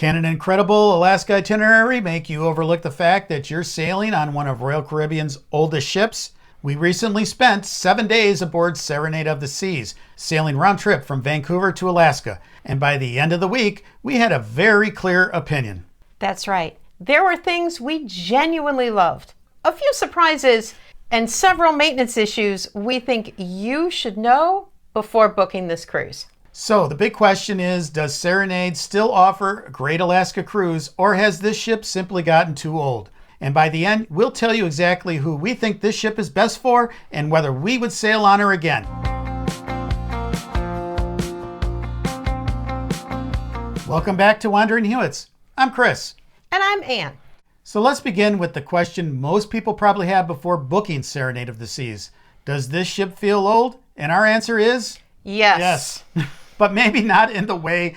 Can an incredible Alaska itinerary make you overlook the fact that you're sailing on one of Royal Caribbean's oldest ships? We recently spent 7 days aboard Serenade of the Seas, sailing round trip from Vancouver to Alaska. And by the end of the week, we had a very clear opinion. That's right. There were things we genuinely loved, a few surprises, and several maintenance issues we think you should know before booking this cruise. So the big question is, does Serenade still offer a great Alaska cruise, or has this ship simply gotten too old? And by the end, we'll tell you exactly who we think this ship is best for and whether we would sail on her again. Welcome back to Wandering Hewitts. I'm Chris. And I'm Ann. So let's begin with the question most people probably have before booking Serenade of the Seas. Does this ship feel old? And our answer is yes. But maybe not in the way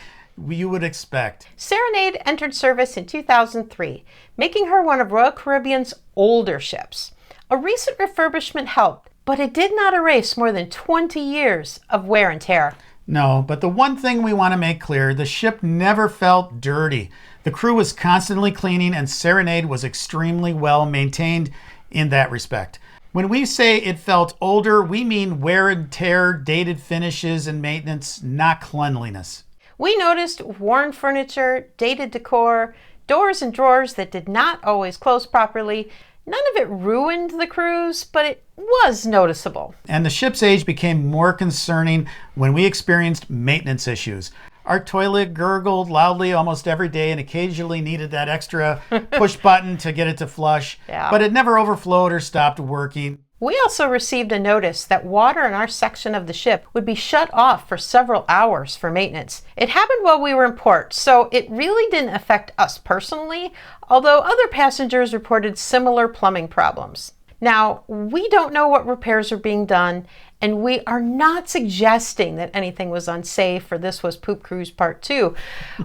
you would expect. Serenade entered service in 2003, making her one of Royal Caribbean's older ships. A recent refurbishment helped, but it did not erase more than 20 years of wear and tear. No, but the one thing we want to make clear, the ship never felt dirty. The crew was constantly cleaning, and Serenade was extremely well maintained in that respect. When we say it felt older, we mean wear and tear, dated finishes, and maintenance, not cleanliness. We noticed worn furniture, dated decor, doors and drawers that did not always close properly. None of it ruined the cruise, but it was noticeable. And the ship's age became more concerning when we experienced maintenance issues. Our toilet gurgled loudly almost every day and occasionally needed that extra push button to get it to flush, but it never overflowed or stopped working. We also received a notice that water in our section of the ship would be shut off for several hours for maintenance. It happened while we were in port, so it really didn't affect us personally, although other passengers reported similar plumbing problems. Now, we don't know what repairs are being done, and we are not suggesting that anything was unsafe or this was Poop Cruise Part 2.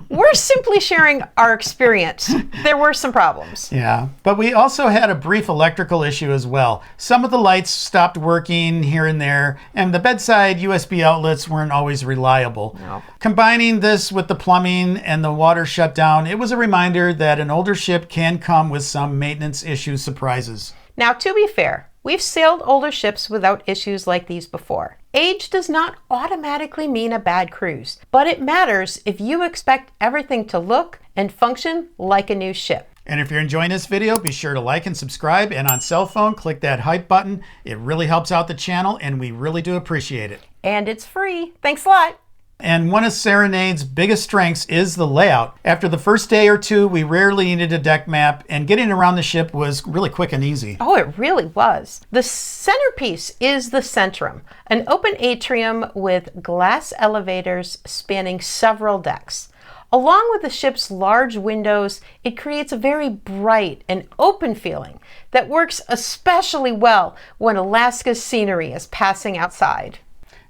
We're simply sharing our experience. There were some problems. Yeah, but we also had a brief electrical issue as well. Some of the lights stopped working here and there, and the bedside USB outlets weren't always reliable. No. Combining this with the plumbing and the water shutdown, it was a reminder that an older ship can come with some maintenance issue surprises. Now, to be fair, we've sailed older ships without issues like these before. Age does not automatically mean a bad cruise, but it matters if you expect everything to look and function like a new ship. And if you're enjoying this video, be sure to like and subscribe, and on cell phone, click that hype button. It really helps out the channel, and we really do appreciate it. And it's free. Thanks a lot. And one of Serenade's biggest strengths is the layout. After the first day or two, we rarely needed a deck map, and getting around the ship was really quick and easy. Oh, it really was. The centerpiece is the Centrum, an open atrium with glass elevators spanning several decks. Along with the ship's large windows, it creates a very bright and open feeling that works especially well when Alaska's scenery is passing outside.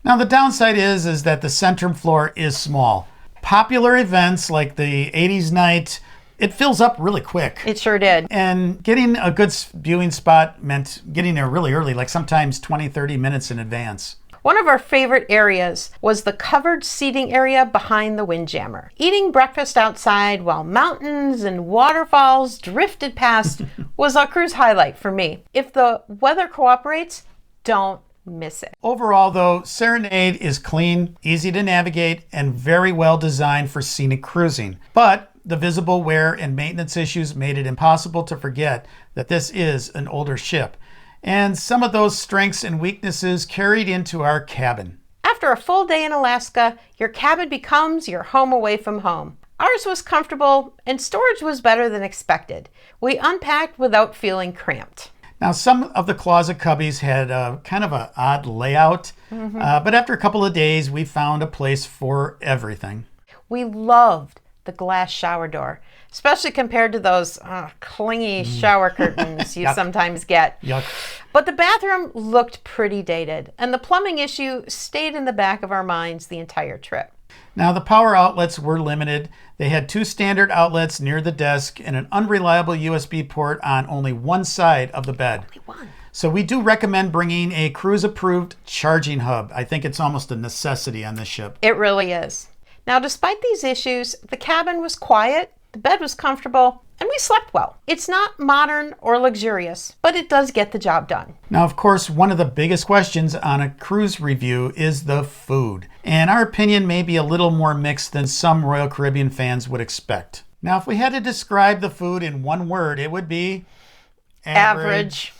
Now the downside is that the Centrum floor is small. Popular events like the 80s night, it fills up really quick. It sure did. And getting a good viewing spot meant getting there really early, like sometimes 20-30 minutes in advance. One of our favorite areas was the covered seating area behind the windjammer. Eating breakfast outside while mountains and waterfalls drifted past was a cruise highlight for me. If the weather cooperates, don't miss it. Overall, though, Serenade is clean, easy to navigate, and very well designed for scenic cruising. But the visible wear and maintenance issues made it impossible to forget that this is an older ship. And some of those strengths and weaknesses carried into our cabin. After a full day in Alaska, your cabin becomes your home away from home. Ours was comfortable, and storage was better than expected. We unpacked without feeling cramped. Now, some of the closet cubbies had kind of an odd layout, but after a couple of days, we found a place for everything. We loved the glass shower door, especially compared to those clingy shower curtains you sometimes get. Yuck. But the bathroom looked pretty dated, and the plumbing issue stayed in the back of our minds the entire trip. Now, the power outlets were limited. They had 2 standard outlets near the desk and an unreliable USB port on only one side of the bed. Only one. So we do recommend bringing a cruise-approved charging hub. I think it's almost a necessity on this ship. It really is. Now, despite these issues, the cabin was quiet the bed was comfortable, and we slept well. It's not modern or luxurious, but it does get the job done. Now, of course, one of the biggest questions on a cruise review is the food. And our opinion may be a little more mixed than some Royal Caribbean fans would expect. Now, if we had to describe the food in one word, it would be Average.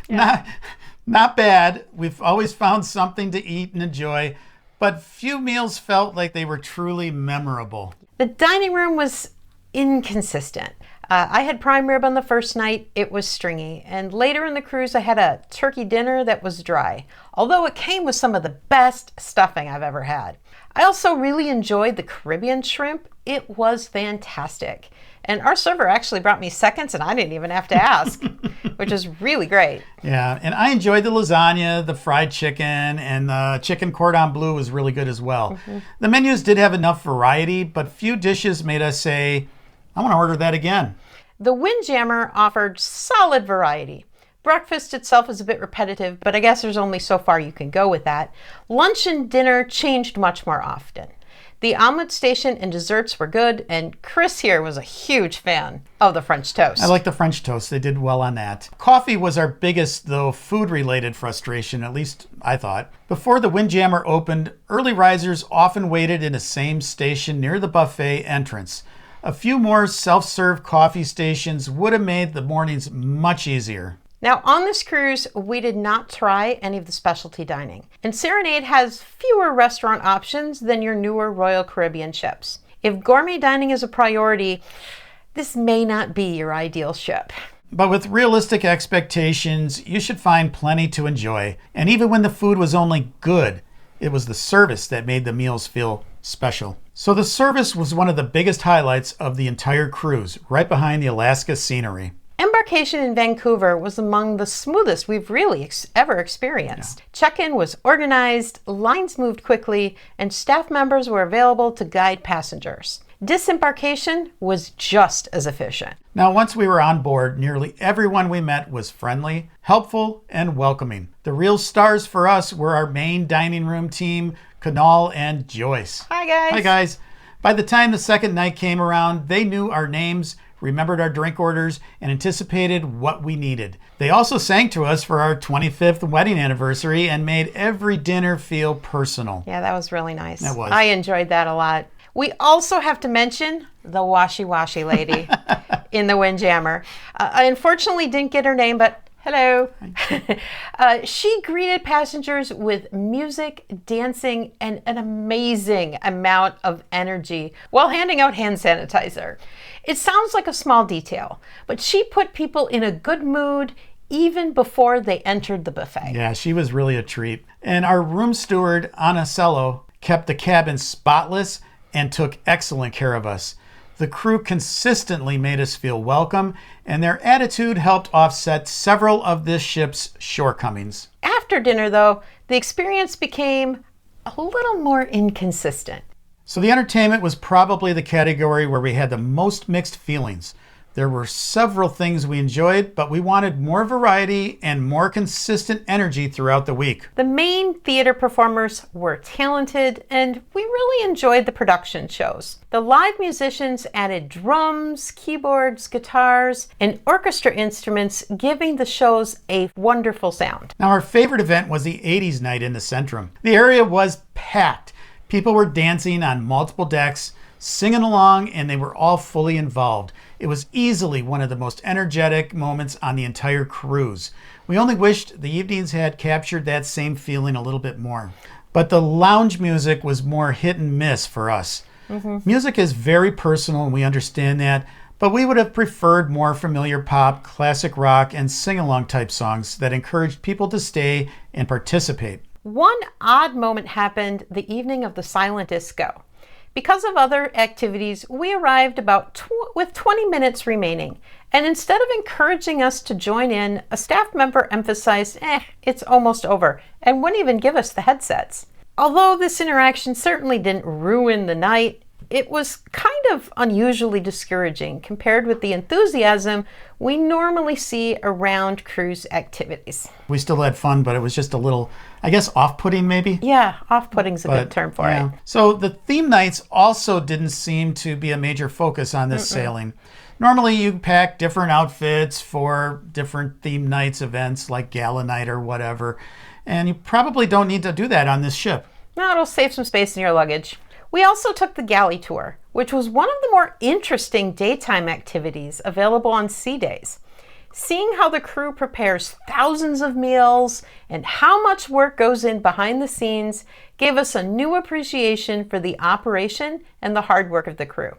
Not bad. We've always found something to eat and enjoy, but few meals felt like they were truly memorable. The dining room was inconsistent. I had prime rib on the first night. It was stringy. And later in the cruise, I had a turkey dinner that was dry, although it came with some of the best stuffing I've ever had. I also really enjoyed the Caribbean shrimp. It was fantastic. And our server actually brought me seconds and I didn't even have to ask, which is really great. Yeah, and I enjoyed the lasagna, the fried chicken, and the chicken cordon bleu was really good as well. The menus did have enough variety, but few dishes made us say, I want to order that again. The Windjammer offered solid variety. Breakfast itself is a bit repetitive, but I guess there's only so far you can go with that. Lunch and dinner changed much more often. The omelet station and desserts were good, and Chris here was a huge fan of the French toast. I like the French toast. They did well on that. Coffee was our biggest, though food-related frustration, at least I thought. Before the Windjammer opened, early risers often waited in the same station near the buffet entrance. A few more self-serve coffee stations would have made the mornings much easier. Now, on this cruise, we did not try any of the specialty dining, and Serenade has fewer restaurant options than your newer Royal Caribbean ships. If gourmet dining is a priority, this may not be your ideal ship. But with realistic expectations, you should find plenty to enjoy. And even when the food was only good, it was the service that made the meals feel special. So the service was one of the biggest highlights of the entire cruise, right behind the Alaska scenery. Embarkation in Vancouver was among the smoothest we've really ever experienced. Check-in was organized, lines moved quickly, and staff members were available to guide passengers. Disembarkation was just as efficient. Now, once we were on board, nearly everyone we met was friendly, helpful, and welcoming. The real stars for us were our main dining room team, Kunal and Joyce. Hi, guys. Hi, guys. By the time the second night came around, they knew our names, remembered our drink orders, and anticipated what we needed. They also sang to us for our 25th wedding anniversary and made every dinner feel personal. Yeah, that was really nice. That was. I enjoyed that a lot. We also have to mention the washy-washy lady in the Windjammer. I unfortunately didn't get her name, but hello. She greeted passengers with music, dancing, and an amazing amount of energy while handing out hand sanitizer. It sounds like a small detail, but she put people in a good mood even before they entered the buffet. Yeah, she was really a treat. And our room steward, Anna Cello, kept the cabin spotless and took excellent care of us. The crew consistently made us feel welcome, and their attitude helped offset several of this ship's shortcomings. After dinner, though, the experience became a little more inconsistent. So the entertainment was probably the category where we had the most mixed feelings. There were several things we enjoyed, but we wanted more variety and more consistent energy throughout the week. The main theater performers were talented, and we really enjoyed the production shows. The live musicians added drums, keyboards, guitars, and orchestra instruments, giving the shows a wonderful sound. Now, our favorite event was the 80s night in the Centrum. The area was packed. People were dancing on multiple decks, singing along, and they were all fully involved. It was easily one of the most energetic moments on the entire cruise. We only wished the evenings had captured that same feeling a little bit more. But the lounge music was more hit and miss for us. Music is very personal, and we understand that, but we would have preferred more familiar pop, classic rock, and sing-along type songs that encouraged people to stay and participate. One odd moment happened the evening of the silent disco. Because of other activities, we arrived with 20 minutes remaining, and instead of encouraging us to join in, a staff member emphasized, it's almost over, and wouldn't even give us the headsets. Although this interaction certainly didn't ruin the night, It was kind of unusually discouraging compared with the enthusiasm we normally see around cruise activities. We still had fun, but it was just a little, I guess, off-putting maybe? Yeah, off-putting's a good term for it. So the theme nights also didn't seem to be a major focus on this sailing. Normally you pack different outfits for different theme nights events like gala night or whatever, and you probably don't need to do that on this ship. No, it'll save some space in your luggage. We also took the galley tour, which was one of the more interesting daytime activities available on sea days. Seeing how the crew prepares thousands of meals and how much work goes in behind the scenes gave us a new appreciation for the operation and the hard work of the crew.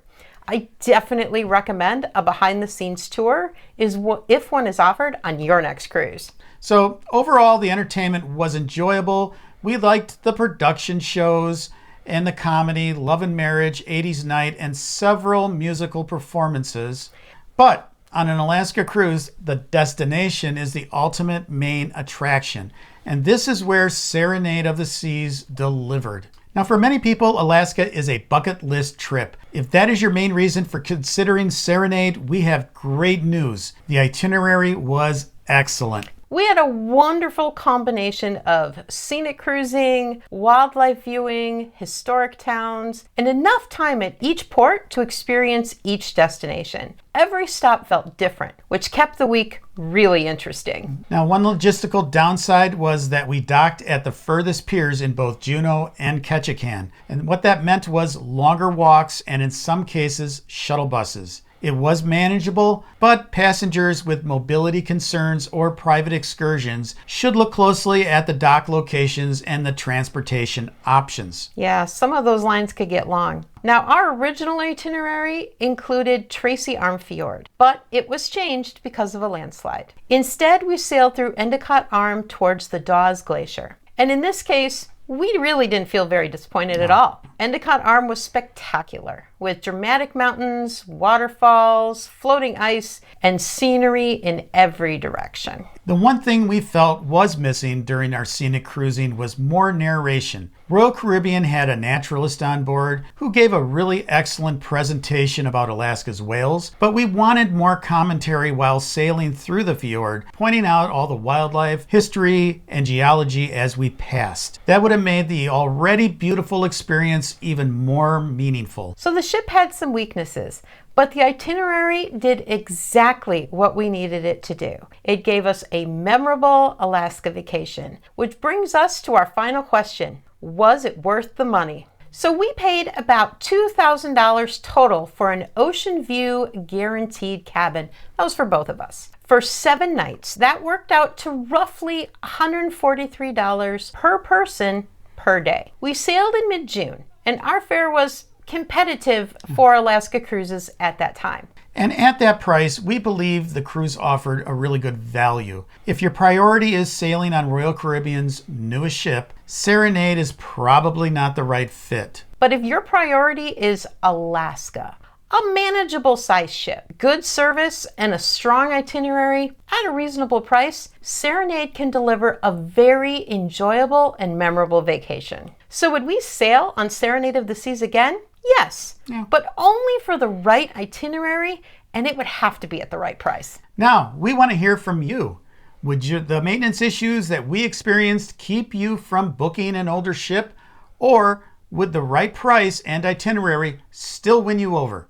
I definitely recommend a behind the scenes tour if one is offered on your next cruise. So overall, the entertainment was enjoyable. We liked the production shows and the comedy, Love and Marriage, 80s Night, and several musical performances. But on an Alaska cruise, the destination is the ultimate main attraction. And this is where Serenade of the Seas delivered. Now, for many people, Alaska is a bucket list trip. If that is your main reason for considering Serenade, we have great news. The itinerary was excellent. We had a wonderful combination of scenic cruising, wildlife viewing, historic towns, and enough time at each port to experience each destination. Every stop felt different, which kept the week really interesting. Now, one logistical downside was that we docked at the furthest piers in both Juneau and Ketchikan. And what that meant was longer walks and in some cases, shuttle buses. It was manageable, but passengers with mobility concerns or private excursions should look closely at the dock locations and the transportation options. Yeah, some of those lines could get long. Now, our original itinerary included Tracy Arm Fjord, but it was changed because of a landslide. Instead, we sailed through Endicott Arm towards the Dawes Glacier. And in this case, we really didn't feel very disappointed at all. Endicott Arm was spectacular, with dramatic mountains, waterfalls, floating ice, and scenery in every direction. The one thing we felt was missing during our scenic cruising was more narration. Royal Caribbean had a naturalist on board who gave a really excellent presentation about Alaska's whales, but we wanted more commentary while sailing through the fjord, pointing out all the wildlife, history, and geology as we passed. That would have made the already beautiful experience even more meaningful. So the ship had some weaknesses, but the itinerary did exactly what we needed it to do. It gave us a memorable Alaska vacation, which brings us to our final question. Was it worth the money? So we paid about $2,000 total for an ocean view guaranteed cabin. That was for both of us. For 7 nights, that worked out to roughly $143 per person per day. We sailed in mid-June, and our fare was competitive for Alaska cruises at that time. And at that price, we believe the cruise offered a really good value. If your priority is sailing on Royal Caribbean's newest ship, Serenade is probably not the right fit. But if your priority is Alaska, a manageable size ship, good service, and a strong itinerary at a reasonable price, Serenade can deliver a very enjoyable and memorable vacation. So would we sail on Serenade of the Seas again? Yes, but only for the right itinerary, and it would have to be at the right price. Now, we want to hear from you. Would the maintenance issues that we experienced keep you from booking an older ship? Or would the right price and itinerary still win you over?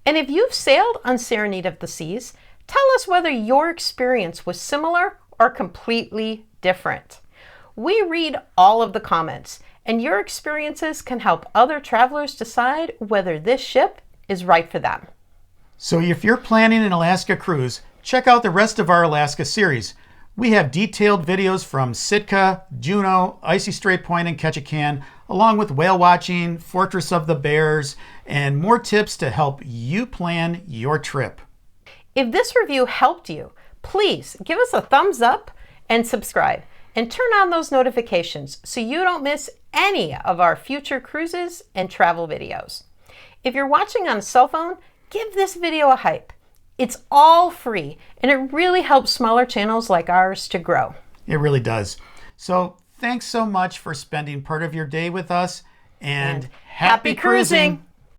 And if you've sailed on Serenade of the Seas, tell us whether your experience was similar or completely different. We read all of the comments, and your experiences can help other travelers decide whether this ship is right for them. So if you're planning an Alaska cruise, check out the rest of our Alaska series. We have detailed videos from Sitka, Juneau, Icy Strait Point, and Ketchikan, along with whale watching, Fortress of the Bears, and more tips to help you plan your trip. If this review helped you, please give us a thumbs up and subscribe. And turn on those notifications so you don't miss any of our future cruises and travel videos. If you're watching on a cell phone, give this video a hype. It's all free, and it really helps smaller channels like ours to grow. It really does. So thanks so much for spending part of your day with us, and happy cruising!